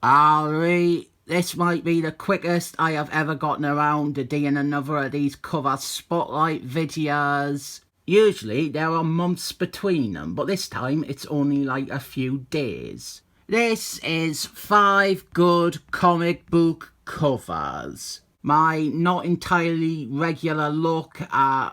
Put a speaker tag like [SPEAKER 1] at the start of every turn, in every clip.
[SPEAKER 1] Alright, this might be the quickest I have ever gotten around to doing another of these cover spotlight videos. Usually there are months between them, but this time it's only like a few days. This is 5 good comic book covers. My not entirely regular look at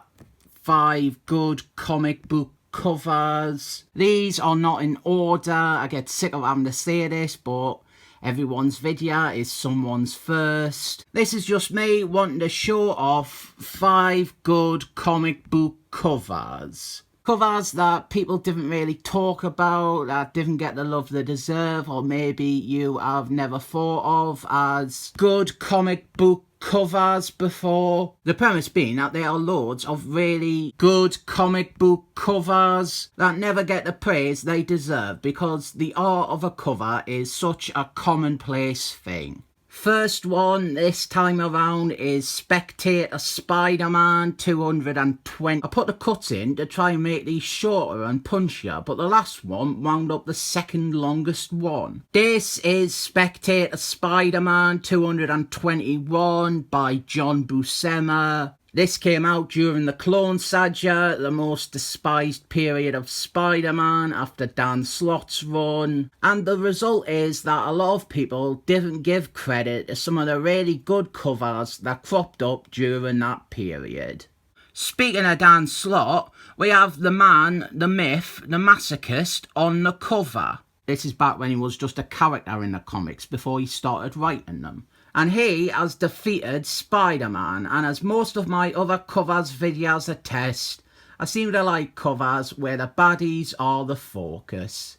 [SPEAKER 1] 5 good comic book covers. These are not in order. I get sick of having to say this, but everyone's video is someone's first. This is just me wanting to show off 5 good comic book covers. Covers that people didn't really talk about, that didn't get the love they deserve, or maybe you have never thought of as good comic book covers before. The premise being that there are loads of really good comic book covers that never get the praise they deserve because the art of a cover is such a commonplace thing. First one this time around is Spectator SpiderMan 220. I put the cuts in to try and make these shorter and punchier, but the last one wound up the second longest one. This is Spectator SpiderMan 221 by John Buscema. This came out during the Clone Saga, the most despised period of Spider-Man after Dan Slott's run. And the result is that a lot of people didn't give credit to some of the really good covers that cropped up during that period. Speaking of Dan Slott, we have the man, the myth, the masochist on the cover. This is back when he was just a character in the comics before he started writing them. And he has defeated Spider-Man, and as most of my other covers videos attest, I seem to like covers where the baddies are the focus.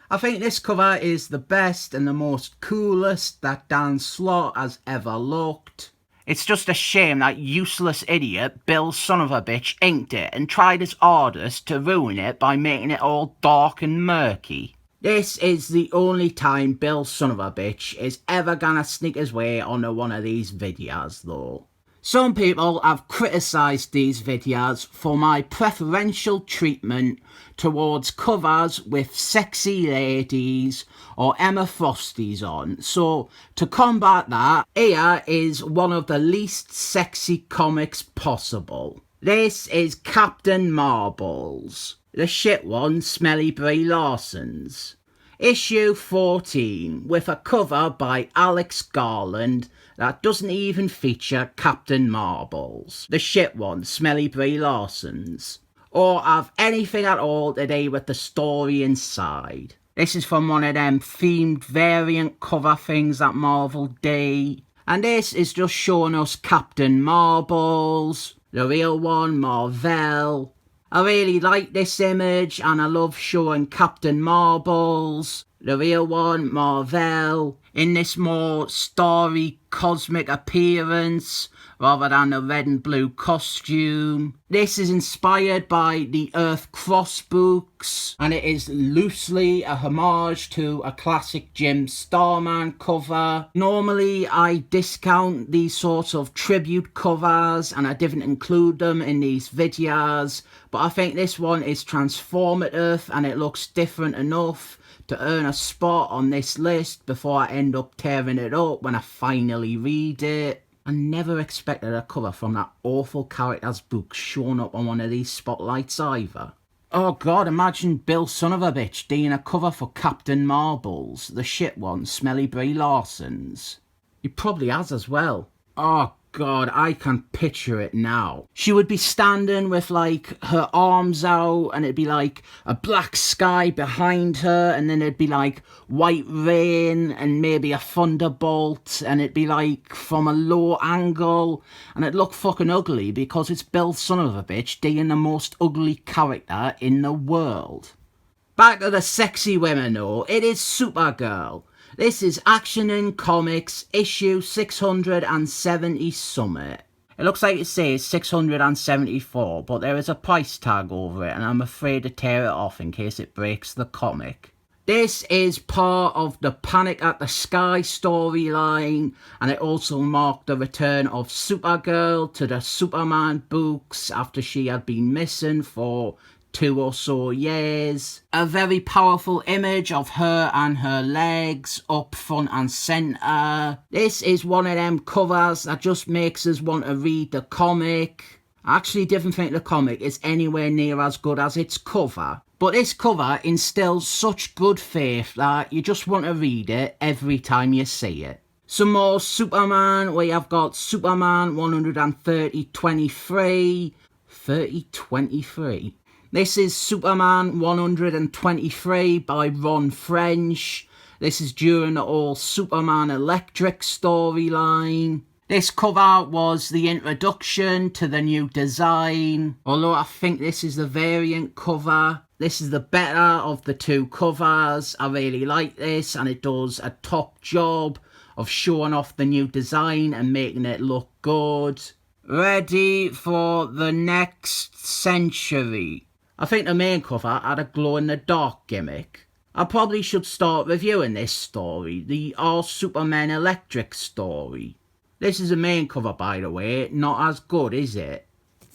[SPEAKER 1] I think this cover is the best and the most coolest that Dan Slott has ever looked. It's just a shame that useless idiot Bill Son-of-a-Bitch inked it and tried his hardest to ruin it by making it all dark and murky. This is the only time Bill Son-of-a-Bitch is ever gonna sneak his way onto one of these videos though. Some people have criticised these videos for my preferential treatment towards covers with sexy ladies or Emma Frosties on, so to combat that, here is one of the least sexy comics possible. This is Captain Marbles. The shit one, Smelly Brie Larson's. Issue 14, with a cover by Alex Garland that doesn't even feature Captain Marbles. The shit one, Smelly Brie Larson's. Or have anything at all to do with the story inside. This is from one of them themed variant cover things that Marvel do. And this is just showing us Captain Marbles, the real one, mar-vell. I really like this image and I love showing Captain Marbles, the real one, mar-vell, in this more starry cosmic appearance rather than the red and blue costume. This is inspired by the Earth Cross books and it is loosely a homage to a classic Jim Starman cover. Normally I discount these sorts of tribute covers and I didn't include them in these videos, but I think this one is transformative and it looks different enough to earn a spot on this list before I end up tearing it up when I finally read it. I never expected a cover from that awful character's book showing up on one of these spotlights either. Oh god, imagine Bill Son-of-a-Bitch doing a cover for Captain Marbles, the shit one, Smelly Brie Larson's. He probably has as well. Oh god, I can picture it now. She would be standing with like her arms out and it'd be like a black sky behind her and then it'd be like white rain and maybe a thunderbolt and it'd be like from a low angle and it'd look fucking ugly because it's Bill Son-of-a-Bitch doing the most ugly character in the world. Back to the sexy women though, it is Supergirl. This is Action in Comics, issue 670 Summit. It looks like it says 674, but there is a price tag over it and I'm afraid to tear it off in case it breaks the comic. This is part of the Panic at the Sky storyline, and it also marked the return of Supergirl to the Superman books after she had been missing for 2 or so years. A very powerful image of her and her legs up front and centre. This is one of them covers that just makes us want to read the comic. I actually didn't think the comic is anywhere near as good as its cover. But this cover instills such good faith that you just want to read it every time you see it. Some more Superman. We have got Superman 130-23. 30-23. This is Superman 123 by Frenz. This is during the old Superman Electric storyline. This cover was the introduction to the new design, although I think this is the variant cover. This is the better of the two covers. I really like this, and it does a top job of showing off the new design and making it look good. Ready for the next century. I think the main cover had a glow-in-the-dark gimmick. I probably should start reviewing this story, the All Superman Electric story. This is the main cover, by the way, not as good, is it?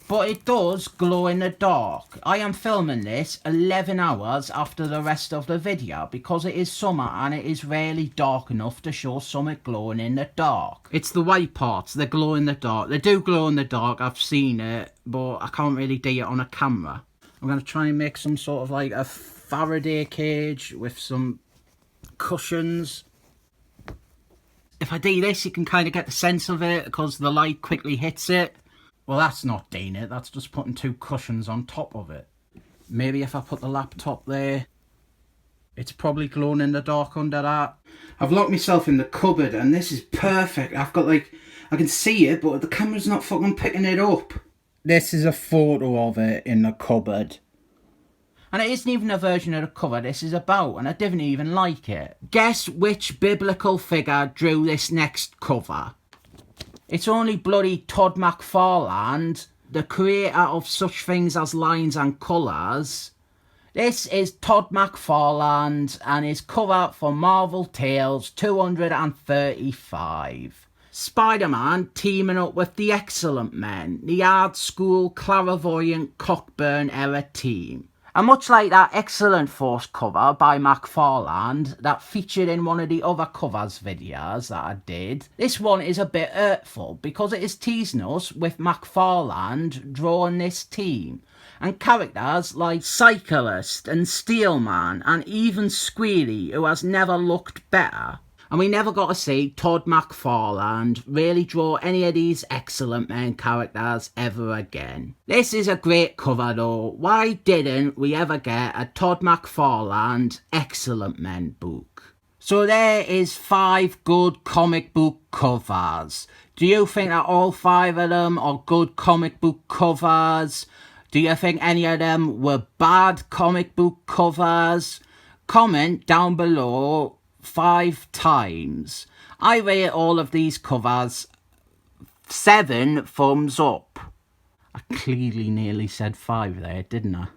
[SPEAKER 1] But it does glow in the dark. I am filming this 11 hours after the rest of the video because it is summer and it is rarely dark enough to show something glowing in the dark. It's the white parts, they glow in the dark. They do glow in the dark, I've seen it, but I can't really do it on a camera. I'm going to try and make some sort of like a Faraday cage with some cushions. If I do this, you can kind of get the sense of it because the light quickly hits it. Well, that's not doing it. That's just putting 2 cushions on top of it. Maybe if I put the laptop there, it's probably glowing in the dark under that. I've locked myself in the cupboard and this is perfect. I've got like, I can see it, but the camera's not fucking picking it up. This is a photo of it in the cupboard. And it isn't even a version of the cover this is about, and I didn't even like it. Guess which biblical figure drew this next cover? It's only bloody Todd McFarlane, the creator of such things as lines and colours. This is Todd McFarlane and his cover for Marvel Tales 235. Spider-Man teaming up with the Excellent Men, the hard school clairvoyant Cockburn era team. And much like that Excellent Force cover by McFarlane that featured in one of the other covers videos that I did, this one is a bit hurtful because it is teasing us with McFarlane drawing this team. And characters like Cyclist and Steelman and even Squealy, who has never looked better. And we never got to see Todd McFarlane really draw any of these Excellent Men characters ever again. This is a great cover though. Why didn't we ever get a Todd McFarlane Excellent Men book? So there is 5 good comic book covers. Do you think that all 5 of them are good comic book covers? Do you think any of them were bad comic book covers? Comment down below 5 times. I rate all of these covers 7 thumbs up. I clearly nearly said 5 there, didn't I?